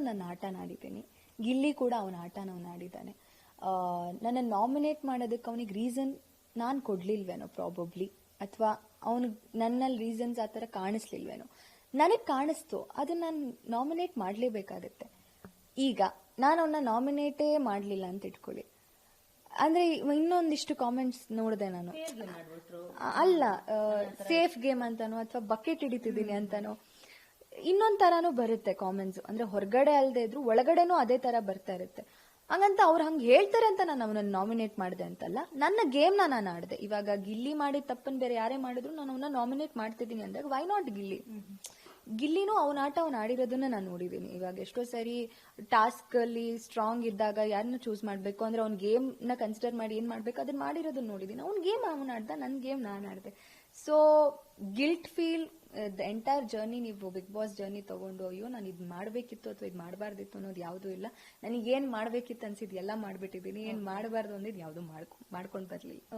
ನನ್ನ ಆಟನ ಆಡಿದ್ದೀನಿ, ಗಿಲ್ಲಿ ಕೂಡ ಅವನ ಆಟನ ಅವನು ಆಡಿದ್ದಾನೆ. ನನ್ನ ನಾಮಿನೇಟ್ ಮಾಡೋದಕ್ಕೆ ಅವನಿಗೆ ರೀಸನ್ ನಾನು ಕೊಡ್ಲಿಲ್ವೇನೋ ಪ್ರಾಬಬ್ಲಿ, ಅಥವಾ ಅವನು ನನ್ನಲ್ಲಿ ರೀಸನ್ಸ್ ಆ ಥರ ಕಾಣಿಸ್ಲಿಲ್ವೇನೋ. ನನಗೆ ಕಾಣಿಸ್ತು, ಅದನ್ನ ನಾನು ನಾಮಿನೇಟ್ ಮಾಡಲೇಬೇಕಾಗತ್ತೆ. ಈಗ ನಾನು ಅವನ್ನ ನಾಮಿನೇಟೇ ಮಾಡಲಿಲ್ಲ ಅಂತ ಇಟ್ಕೊಳ್ಳಿ, ಅಂದ್ರೆ ಇನ್ನೊಂದಿಷ್ಟು ಕಾಮೆಂಟ್ಸ್ ನೋಡಿದೆ ನಾನು. ಅಲ್ಲ, ಸೇಫ್ ಗೇಮ್ ಅಂತಾನೋ ಅಥವಾ ಬಕೆಟ್ ಹಿಡಿತಿದ್ದೀನಿ ಅಂತಾನೋ ಇನ್ನೊಂದ್ ತರಾನು ಬರುತ್ತೆ ಕಾಮೆಂಟ್ಸ್. ಅಂದ್ರೆ ಹೊರಗಡೆ ಅಲ್ಲದೆ ಇದ್ರು ಒಳಗಡೆನೂ ಅದೇ ತರ ಬರ್ತಾ ಇರುತ್ತೆ. ಹಂಗಂತ ಅವ್ರು ಹಂಗ ಹೇಳ್ತಾರೆ ಅಂತ ನಾನು ಅವನನ್ನ ನಾಮಿನೇಟ್ ಮಾಡಿದೆ ಅಂತಲ್ಲ, ನನ್ನ ಗೇಮ್ನ ನಾನು ಆಡಿದೆ. ಇವಾಗ ಗಿಲ್ಲಿ ಮಾಡಿದ ತಪ್ಪನ್ ಬೇರೆ ಯಾರೇ ಮಾಡಿದ್ರು ನಾನು ಅವನ್ನ ನಾಮಿನೇಟ್ ಮಾಡ್ತಿದ್ದೀನಿ ಅಂದಾಗ ವೈ ನಾಟ್ ಗಿಲ್ಲಿ? ಗಿಲ್ಲಿನೂ ಅವನ ಆಟ ಅವ್ನು ಆಡಿರೋದನ್ನ ನಾನು ನೋಡಿದ್ದೀನಿ. ಇವಾಗ ಎಷ್ಟೋ ಸರಿ ಟಾಸ್ಕ್ ಅಲ್ಲಿ ಸ್ಟ್ರಾಂಗ್ ಇದ್ದಾಗ ಯಾರನ್ನ ಚೂಸ್ ಮಾಡ್ಬೇಕು ಅಂದ್ರೆ ಅವ್ನ ಗೇಮ್ ನ ಕನ್ಸಿಡರ್ ಮಾಡಿ ಏನ್ ಮಾಡ್ಬೇಕು ಅದನ್ನ ಮಾಡಿರೋದನ್ನ ನೋಡಿದ್ದೀನಿ. ಅವ್ನ ಗೇಮ್ ಅವನ್ ಆಡ್ದ, ನನ್ ಗೇಮ್ ನಾನು ಆಡ್ದೆ. So guilt feel the entire journey, ನೀವು ಬಿಗ್ ಬಾಸ್ ಜರ್ನಿ ತಗೊಂಡು ಅಯ್ಯೋ ನಾನು ಇದ್ ಮಾಡ್ಬೇಕಿತ್ತು ಅಥವಾ ಇದ್ ಮಾಡಬಾರ್ದಿತ್ತು ಅನ್ನೋದು ಯಾವುದೂ ಇಲ್ಲ. ನನಗೆ ಏನ್ ಮಾಡ್ಬೇಕಿತ್ತು ಅನ್ಸಿದ್ ಎಲ್ಲ ಮಾಡ್ಬಿಟ್ಟಿದ್ದೀನಿ, ಏನ್ ಮಾಡಬಾರ್ದು ಅಂದಿದ್ ಯಾವ್ದು ಮಾಡ್ಕೊಂಡ್ ಬರ್ಲಿಲ್ಲ.